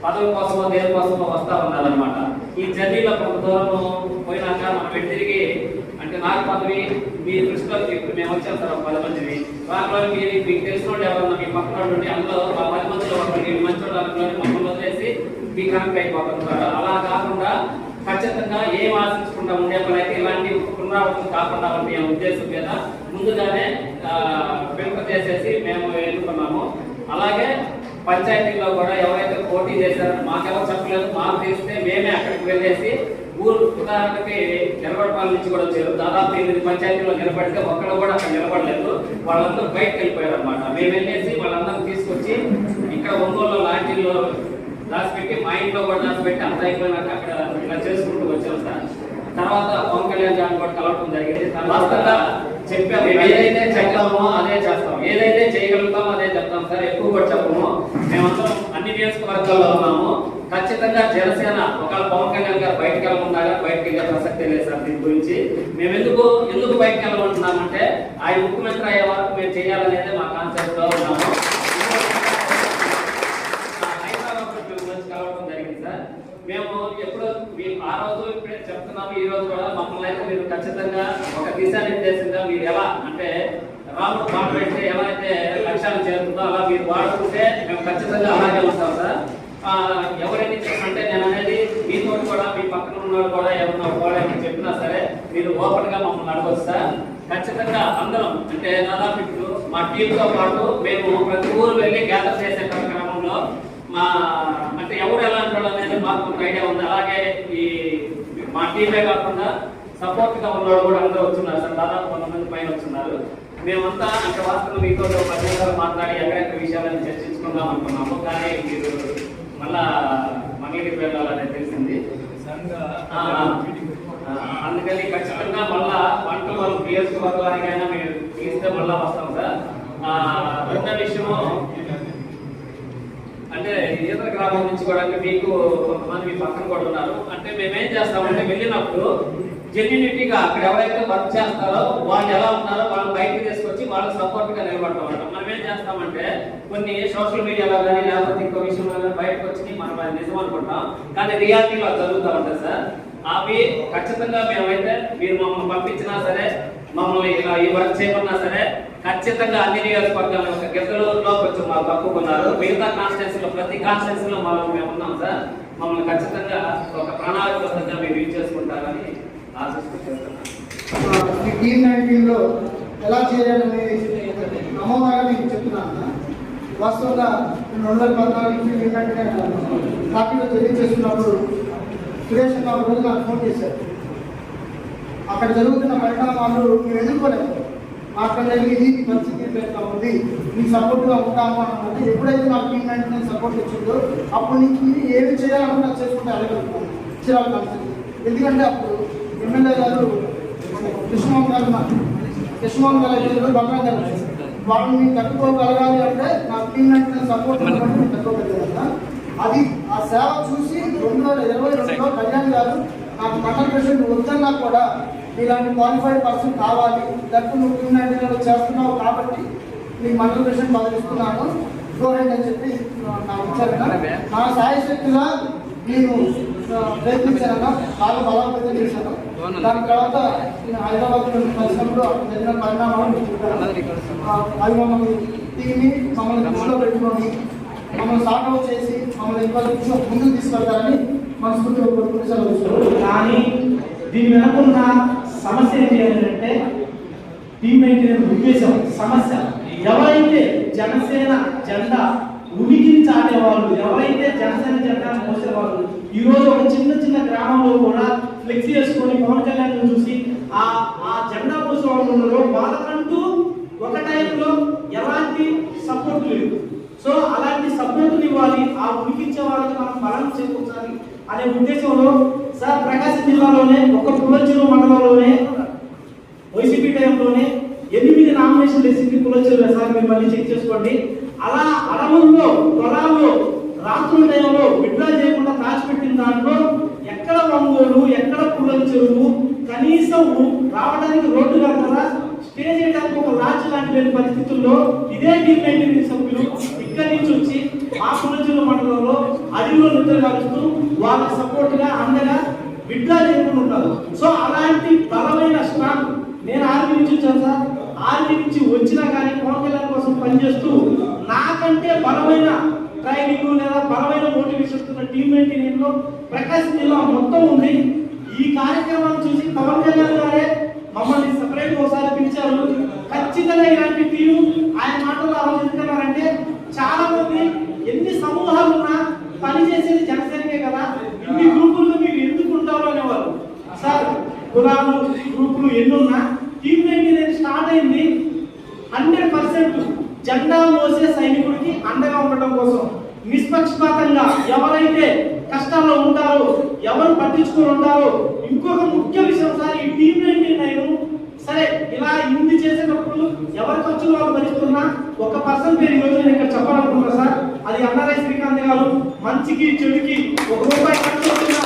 పదవి కోసమో దేని కోసమో వస్తూ ఉన్నారనమాట. ఈ జర్నీలో కొంత దూరం పోయినాక మనం తిరిగి అంటే నాకు పదవి మీ దృష్టిలో ఇప్పుడు మేము వచ్చాం సార్ 10 మందిని దాంట్లో మీకు తెలిసిన వాళ్ళు ఎవరన్నా మీ పక్కన నుండి అందులో 10 మందిలో ఒకరికి మంచి వాళ్ళు అనుకోని మమ్మల్ని వదిలేసి మీ క్రాంతి అయిపోతున్నారు. అలా కాకుండా ఖచ్చితంగా ఏం ఆశించకుండా ఉండే పనైతే ఇలాంటి పునరావృతం కాకుండా ఉండే ఉద్దేశం మీద ముందుగానే ఫిల్టర్ చేసేసి మేము ఎన్నుకున్నాము. అలాగే పంచాయతీలో కూడా ఎవరైతే పోటీ చేశారో మాకెవరు చెప్పలేదు, మాకు తెలిస్తే మేమే అక్కడికి వెళ్ళేసి ఊరు ఉదాహరణకి నిలబడపాల నుంచి కూడా వచ్చారు. దాదాపు 8 పంచాయతీలో నిలబడితే ఒక్కడు కూడా అక్కడ నిలబడలేదు, వాళ్ళందరూ బయటకు వెళ్ళిపోయారు అనమాట. మేము వెళ్ళేసి వాళ్ళందరూ తీసుకొచ్చి ఇక్కడ ఒంగోలు లాంటీల్లో దాచిపెట్టి మా ఇంట్లో కూడా దాచిపెట్టి అంత అయిపోయినాక అక్కడ ఇలా చేసుకుంటూ వచ్చాం సార్. తర్వాత పవన్ కళ్యాణ్ గారిని కూడా కలవడం జరిగింది. వాస్తవంగా చెప్పాము ఏదైతే చెప్తామో అదే చేస్తాం, ఏదైతే చేయగలుగుతామో అదే చెప్తాం సార్. ఎక్కువ కూడా చెప్పము. మేమందరం అన్ని నియోజకవర్గాల్లో ఉన్నాము. ఖచ్చితంగా జనసేన ఒకవేళ పవన్ కళ్యాణ్ గారు బయటకు వెళ్ళకుండా బయటకు వెళ్ళే ప్రసక్తి లేదు సార్. దీని గురించి మేము ఎందుకు బయటకు వెళ్ళమంటున్నామంటే ఆయన ముఖ్యమంత్రి అయ్యే వరకు మేము చేయాలనేది మా కాన్సెప్ట్ లో ఉన్నాము. మేము ఎప్పుడు ఆ రోజు ఇప్పుడే చెప్తున్నాము, ఈ రోజు కూడా మమ్మల్ని అయితే మీరు ఖచ్చితంగా ఒక దిశానిర్దేశంగా మీరు ఎలా అంటే రాముడు పాట పెడితే ఎలా అయితే లక్ష్యాలు చేరుతుందో అలా మీరు వాడుకుంటే మేము ఖచ్చితంగా అలాగే ఉంటాం సార్. ఎవరైనా అంటే నేను అనేది మీతో కూడా మీ పక్కన ఉన్నవాడు కూడా ఎవరన్నా కూడా చెప్పినా సరే మీరు ఓపెన్ గా మమ్మల్ని అడగవచ్చు సార్. ఖచ్చితంగా అందరం అంటే దాదాపు ఇప్పుడు మా టీంతో పాటు మేము ప్రతి ఊరు వెళ్ళి గ్యాదర్ చేసే కార్యక్రమంలో మా అంటే ఎవరు ఎలా అంటాడు అనేది మాకు ఒక ఐడియా ఉంది. అలాగే ఈ మా టీమే కాకుండా సపోర్ట్ గా ఉన్నవాడు కూడా అందరూ వచ్చున్నారు సార్. దాదాపు 100 మంది పైన వచ్చున్నారు. మేమంతా అంటే వాస్తవం మీతో 10 నిమిషాలు మాట్లాడి ఎక్కడెక్కడ విషయాలను చర్చించుకుందాం అనుకున్నాము. కానీ మీరు మళ్ళా మంగళగిరి వెళ్ళాలని తెలిసింది. అందుకని ఖచ్చితంగా మళ్ళా వంటలు వాళ్ళు నియోజకవర్గానికైనా మీరు తీస్తే మళ్ళా వస్తాం సార్. రెండో విషయము అంటే ఇతర గ్రామం నుంచి కూడా మీకు కొంతమంది మీ పక్కన కూడా ఉన్నారు. అంటే మేమేం చేస్తామంటే వెళ్ళినప్పుడు జెన్యూనిటీగా అక్కడ ఎవరైతే వర్క్ చేస్తారో వాళ్ళు ఎలా ఉన్నారో వాళ్ళు బయటకు తీసుకొచ్చి వాళ్ళకి సపోర్ట్ గా నిలబడతాం. మనం ఏం చేస్తామంటే కొన్ని సోషల్ మీడియాలో కానీ లేకపోతే ఇంకో విషయంలో కానీ బయటకు వచ్చి మనం నిజం అనుకుంటాం, కానీ రియాలిటీలో జరుగుతూ ఉంటుంది సార్. అవి ఖచ్చితంగా మేమైతే మీరు మమ్మల్ని పంపించినా సరే మమ్మల్ని ఇలా ఈ వర్క్ చేయమన్నా సరే ఖచ్చితంగా అన్ని నియోజకవర్గాల యొక్క గిద్దలూరులో కొంచెం మాకు తక్కువన్నారు. మిగతా కాన్స్టిట్యూన్సీలో ప్రతి కాన్స్టిట్యూన్సీలో మేము ఉన్నాం సార్. మమ్మల్ని ఖచ్చితంగా ఒక ప్రణాళికబద్ధంగా మీరు యూజ్ చేసుకుంటారని ఆశిస్తున్నాను. టీమ్19లో ఎలా చేయాలని నమోదాగా మీకు చెప్తున్నాను. వాస్తవంగా 2014 నుంచి పార్టీలో తెలియజేస్తున్నప్పుడు సురేష్ బాబు రోజు నాకు ఫోన్ చేశారు. అక్కడ జరుగుతున్న పరిణామాలు మేము ఎదుర్కోలేము, మాట్లాడేది పరిస్థితి ఎట్లా ఉంది, మీకు సపోర్ట్గా ఉంటాము అన్నది. ఎప్పుడైతే నాకు టీమ్19 సపోర్ట్ వచ్చిందో అప్పటి నుంచి ఏమి చేయాలన్నా చేసుకుంటే అడగలుగుతాను చిరాకు కాన్సెప్ట్. ఎందుకంటే అప్పుడు ఎమ్మెల్యే గారు కృష్ణమోహన్ గారు బంగారు గారు వాళ్ళని తట్టుకోగలగాలి అంటే నాకు టీమ్19 సపోర్ట్ ఉన్నప్పుడు తట్టుకోగలిగాను. అది ఆ సేవ చూసి 2022లో కళ్యాణ్ గారు నాకు మండల ప్రెసిడెంట్ వద్దన్నా కూడా ఇలాంటి క్వాలిఫైడ్ పర్సన్ కావాలి, దట్టు నువ్వు టీమ్19లో చేస్తున్నావు కాబట్టి నీకు మండల ప్రెసిడెంట్ బదిలిస్తున్నాను గోహెడ్ అని చెప్పి నాకు ఇచ్చారు. నా సాయశక్తిగా నేను ప్రయత్నించాను, బాగా బలోపేతం చేశాను. దాని తర్వాత నేను హైదరాబాద్ కలిసినప్పుడు అక్కడ జరిగిన పరిణామాలు అవి మమ్మల్ని టీమ్ని మమ్మల్ని దృష్టిలో పెట్టుకొని మమ్మల్ని సార్ట్ అవుట్ చేసి మమ్మల్ని ఇంకా ముందుకు తీసుకెళ్తారని మనస్ఫూర్తిగా కోరుకుంటున్నాను. కానీ దీని వెనుకున్న సమస్య ఏంటి అంటే టీమ్19 ఉద్దేశం సమస్య ఎవరైతే జనసేన జెండా ఉనికిని చాటేవాళ్ళు, ఎవరైతే జనసేన జెండా మోసేవాళ్ళు ఈరోజు ఒక చిన్న గ్రామంలో కూడా ఫ్లెక్సీ వేసుకొని పవన్ కళ్యాణ్ చూసి ఆ జెండా మోసే వాళ్ళు ఉన్నారో వాళ్ళకంటూ ఒక టైంలో ఎలాంటి సపోర్ట్ లేదు. సో అలాంటి సపోర్ట్ ఇవ్వాలి, ఆ ఉనికించే వాళ్ళకి మనం బలం చేకూర్చాలి అనే ఉద్దేశంలో సార్ ప్రకాశం జిల్లాలోనే ఒక పుల్లచెరువు మండలంలోనే వైసీపీ టైంలోనే 8 నామినేషన్లు వేసింది పుల్లచెరువు సార్. మీరు మళ్ళీ చెక్ చేసుకోండి. అలా అడవుల్లో పొలాల్లో రాత్రుల టైంలో విడ్డా చేయకుండా దాచిపెట్టిన దాంట్లో ఎక్కడ ఒంగోలు ఎక్కడ పుల్లచెరువు కనీసం రావడానికి రోడ్డు కదా స్టే చేయడానికి ఒక లాడ్జ్ లాంటి లేని పరిస్థితుల్లో ఇదే టీమ్19 సభ్యులు ఇక్కడి నుంచి వచ్చి మా పుల్లచెరువు మండలంలో అడవి పార్టీలో నిద్రపరుస్తూ వాళ్ళకి సపోర్ట్ గా అండగా విడ్డా చేయకుండా ఉంటారు. సో అలాంటి బలమైన స్ట్రాంగ్ నేను ఆర్మీ నుంచి వచ్చాను సార్. ఆర్మీ నుంచి వచ్చినా కానీ పవన్ కళ్యాణ్ కోసం పనిచేస్తూ నాకంటే బలమైన ట్రైనింగ్ లేదా బలమైన మోటివేషన్ ఉన్న టీమ్మేట్ నేను ప్రకాశం జిల్లా మొత్తం ఉంది. ఈ కార్యక్రమాన్ని చూసి పవన్ కళ్యాణ్ గారే మమ్మల్ని సెపరేట్ ఒకసారి పిలిచారు. ఖచ్చితంగా ఇలాంటి టీం ఆయన మాటలు ఆలోచిస్తున్నారంటే చాలా మంది ఎన్ని సమూహాలు ఉన్నా పనిచేసేది జనసేనకే కదా, ఇన్ని గ్రూపులు మీరు ఎందుకు ఉంటారు అనేవారు. సార్ కులాలు గ్రూపులు ఎన్నున్నా టీం నేను స్టార్ట్ అయింది 100% జెండా మోసే సైనికుడికి అండగా ఉండటం కోసం. నిష్పక్షపాతంగా ఎవరైతే కష్టాల్లో ఉంటారో, ఎవరు పట్టించుకొని ఉంటారో. ఇంకొక ముఖ్య విషయం సార్, ఈ టీం నేను సరే ఇలా ఇన్ని చేసేటప్పుడు ఎవరి ఖర్చులు వాళ్ళు భరిస్తున్నా 1% పేరు ఈరోజు నేను ఇక్కడ చెప్పాలనుకుంటున్నా సార్. అది అన్నారై శ్రీకాంత్ గారు మంచికి చెడుకి ₹1 ఖర్చు అవుతున్నా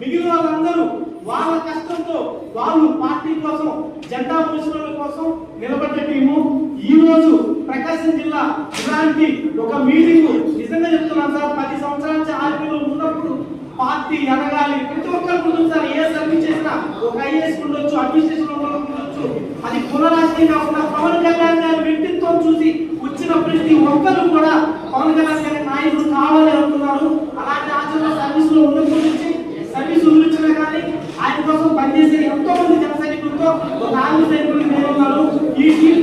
మిగిలిన వాళ్ళందరూ వాళ్ళ కష్టంతో వాళ్ళు పార్టీ కోసం జెండా మోసిన కోసం నిలబడ్డ టీము. ఈ రోజు ప్రకాశం జిల్లా ఇలాంటి ఒక మీటింగ్ నిజంగా చెప్తున్నాను సార్. 10 సంవత్సరాల నుంచి ఆర్మీలో ఉన్నప్పుడు పార్టీ ఎదగాలి, ప్రతి ఒక్కరు ఉంటుంది సార్. ఏ సర్వీస్ చేసినా ఒక ఐఏఎస్ ఉండొచ్చు, అడ్మినిస్ట్రేషన్ ఉండొచ్చు, అది పునరాజకీయంగా ఉన్న పవన్ కళ్యాణ్ గారి వ్యక్తిత్వం చూసి వచ్చిన ప్రతి ఒక్కరు కూడా పవన్ కళ్యాణ్ గారి నాయకుడు కావాలి అనుకున్నారు. అలాంటి ఆచరణ సర్వీస్ లో ఉన్నప్పటి నుంచి సర్వీస్ వదిలించినా కానీ ఆయన కోసం పనిచేసే ఎంతో మంది జన సైనికులతో ఒక ఆర్మీ సైనికులు నేనున్నారు. ఈ టీం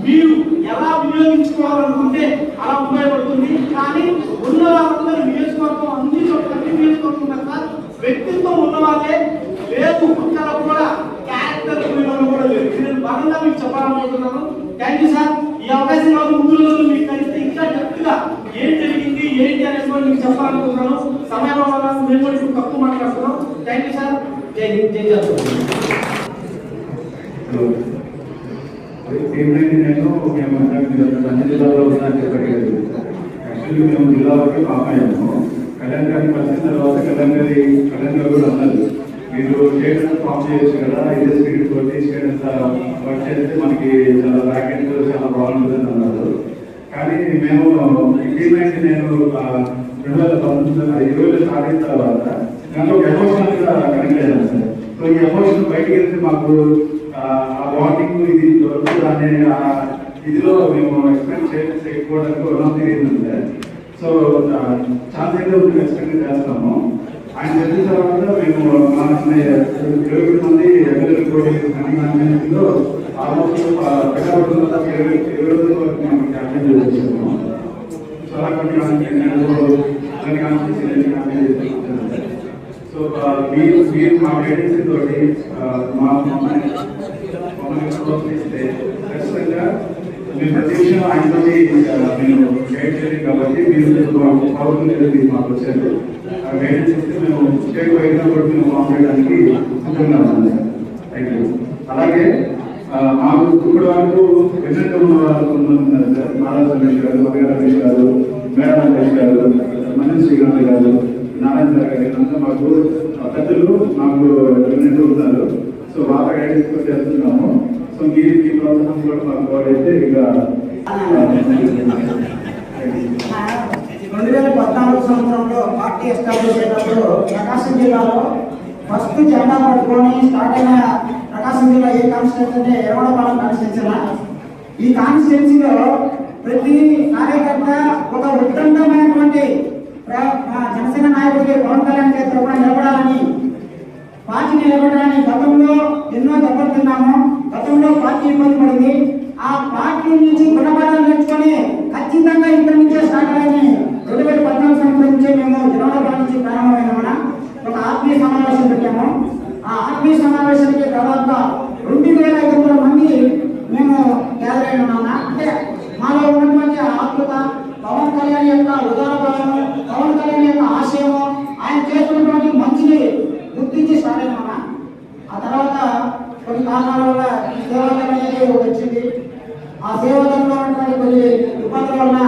మీరు ఎలా వినియోగించుకోవాలనుకుంటే అలా ఉపయోగపడుతుంది. కానీ ఉన్న వాళ్ళందరూ నియోజకవర్గం అన్ని చోట్ల నియోజకవర్గం సార్ వ్యక్తిత్వం ఉన్న వాళ్ళే లేదు, ఒక్కరు కూడా క్యారెక్టర్ కూడా లేదు. నేను బలంగా మీకు చెప్పాలనుకుంటున్నాను. Thank you sir. ఈ అవకాశం వాళ్ళు ముందు రోజులు మీకు కలిస్తే ఇంకా డెప్త్గా ఏం జరిగింది ఏంటి అనేది కూడా మీకు చెప్పాలనుకుంటున్నాను. సమయం మేము కూడా ఇప్పుడు తక్కువ మాట్లాడుతున్నాం. Thank you sir. జై హింద్, జై జాతర. నేను మేము అన్ని జిల్లాలో ఉన్నాను చెప్పలేదు. యాక్చువల్లీ మేము జిల్లా వరకు పాపాము. కళ్యాణ్ గారిని కలిసిన తర్వాత కళ్యాణ్ గారు కూడా అన్నారు, మీరు చేయడం ఫామ్ చేయొచ్చు కదా, ఇదే స్పీడ్ తోటి చేయడంత వర్క్ చేస్తే మనకి చాలా బ్యాకెండ్ చాలా బాగుంటుంది అన్నారు. కానీ మేము ఇంక్రిమెంట్ నేను 2019 స్టార్ట్ అయిన తర్వాత దాంట్లో ఒక ఎమోషనల్ గా కనెక్ట్ అయ్యాను సార్. సో ఈ ఎమోషన్ బయటకు వెళ్తే మాకు ఆ బాండింగ్ ఇది దొరుకుతుంది అనే ఇదిలో మేము ఎక్స్పెక్ట్ చేయకపోవడానికి one of the reason sir. So చాలా ఏదో ఎక్స్పెక్ట్ చేస్తాము. ఆయన చెప్పిన తర్వాత మేము మా 20 మంది ఎమ్మెల్యేలు పోటీ లో ఆల్మోస్ట్ పెట్టబడుతున్న 20 రోజుల వరకు మేము క్యాంపెయిన్ చేస్తున్నాము. చాలా కొన్ని సో మీరు మా గైడెన్స్ తోటి మమ్మల్ని ప్రోత్సహిస్తే ఖచ్చితంగా మీరు ప్రతి విషయం ఆయనతో నేను గైడ్ చేయాలి. కాబట్టి మీరు పౌరులు మాకు వచ్చారు. ఆ గైడెన్స్ ఇస్తే మేము స్టేట్ వైద్యులు కూడా మేము ఫామ్ చేయడానికి సిద్ధంగా ఉన్నాం సార్. Thank you. అలాగే మాకు ఇప్పుడు వరకు ఎన్నెంత ఉన్న వాళ్ళు ఉన్నారు సార్. నారా రమేష్ గారు, మగ రమేష్ గారు, మేడ రమేష్ గారు, మనీ శ్రీకాంత్ గారు, నారాయణ గారు అంతా మాకు పెద్దలు మాకు ఎన్నెంత ఉన్నారు. సో వాళ్ళ గైడెన్స్ కూడా చేస్తున్నాము. సో మీరు ఈ ప్రోత్సాహం కూడా మాకు అయితే ఇక 2014 సంవత్సరంలో పార్టీ ఎస్టాబ్లిష్ అయినప్పుడు ప్రకాశం జిల్లాలో ఫస్ట్ జెండా పట్టుకొని స్టార్ట్ అయిన ప్రకాశం జిల్లా ఏ కాన్స్టిట్యూన్సీ అంటే ఎర్రగొండపాలెం కాన్స్టిట్యూన్సీనా. ఈ కాన్స్టిట్యూన్సీలో ప్రతి కార్యకర్త ఒక ఉత్తండమైనటువంటి జనసేన నాయకుడికి పవన్ కళ్యాణ్ గారి తరఫున నిలబడాలని, పార్టీ నిలబడాలని గతంలో ఎన్నో దెబ్బతిన్నాము. గతంలో పార్టీ ఇబ్బంది పడింది. ఆ పార్టీ నుంచి గుణపాఠాలు నేర్చుకొని ఖచ్చితంగా ఇక్కడి నుంచే స్టార్ట్ అయ్యి 2014 సంవత్సరం నుంచే మేము జనవరి నుంచి ప్రారంభమైన ఒక ఆత్మీయ సమావేశం పెట్టాము. ఆ ఆత్మీయ సమావేశానికి దాదాపుగా 2500 మంది మేము గ్యాదర్ అయిన ఉన్నాము. అంటే మాలో ఉన్నటువంటి ఆత్మత, పవన్ కళ్యాణ్ యొక్క ఉదాహరణ, పవన్ కళ్యాణ్ యొక్క ఆశయము, ఆయన చేస్తున్నటువంటి మంచిని గుర్తించి స్టార్ట్ అయినా. ఆ తర్వాత కొన్ని కారణాల వల్ల సేవాదళం అనేది వచ్చింది. ఆ సేవాదళంలో ఉన్నటువంటి కొన్ని ఇబ్బందుల వల్ల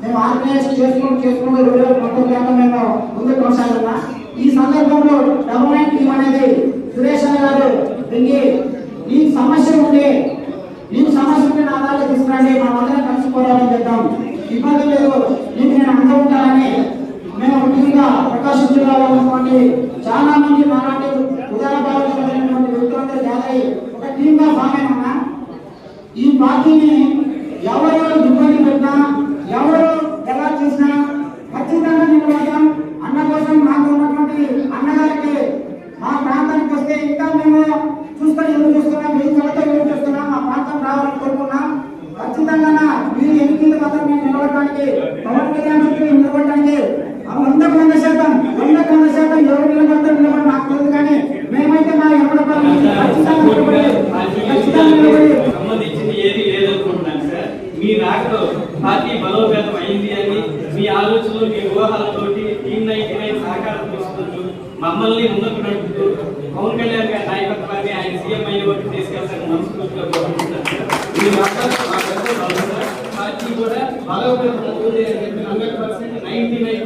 మేము ఆర్గనైజ్ చేసుకుంటూ 2019 మేము ముందు కొనసాగుతున్నా. ఈ సందర్భంలో డబుల్ టీం అనేది సురేష్ గారు దీనికి ఈ సమస్య ఉంటే నా దాకా తీసుకురండి, మనం అందరం కలిసిపోవాలని చెప్తాం. ఇబ్బంది లేదు, నీకు నేను అంతా ఉంటానని మేము ముఖ్యంగా ప్రకాశం జిల్లాలో ఉన్నటువంటి చాలా మంది మాలాంటి ఉదార భావించినటువంటి వ్యక్తులందరూ జాతర ఒక టీంగా ఫామ్ అయినా ఈ పార్టీని ఎవరు ఇబ్బంది పెట్టినా ఎవరు ఎలా చేసినా ఖచ్చితంగా నిలబడతాం. అన్న కోసం మాకు ఉన్నటువంటి అన్నగారికి మా ప్రాంతానికి వస్తే ఇంకా మేము ఎదురు చూస్తున్నాం, మీ కళతో ఎదురు చూస్తున్నాం, మా ప్రాంతం రావాలని కోరుకున్నాం. ఖచ్చితంగా మీరు ఎన్నికల మాత్రం మేము నిలబడటానికి పవన్ కళ్యాణ్ చుట్టూ నిలబడటానికి 100% ఎవరు నిలబడతారు నిలబడి నాకు తెలియదు, కానీ మేమైతే మా ఎవరి సంబంధించింది ఏది లేదనుకుంటున్నాను సార్. మీ నాకులో పార్టీ బలోపేతం అయింది అని మీ ఆలోచనలు మీ ఊహాలతోటి టీమ్ 99 సహకారం తీసుకుంటూ మమ్మల్ని ముందుకు నడుపుతూ పవన్ కళ్యాణ్ గారి నాయకత్వాన్ని ఆయన సీఎం అయ్యే వరకు తీసుకెళ్తాను మనస్ఫూర్తిగా కోరుకుంటున్నాను సార్. మీ పార్టీ కూడా బలోపేతం అవుతుంది అని చెప్పి 100% 99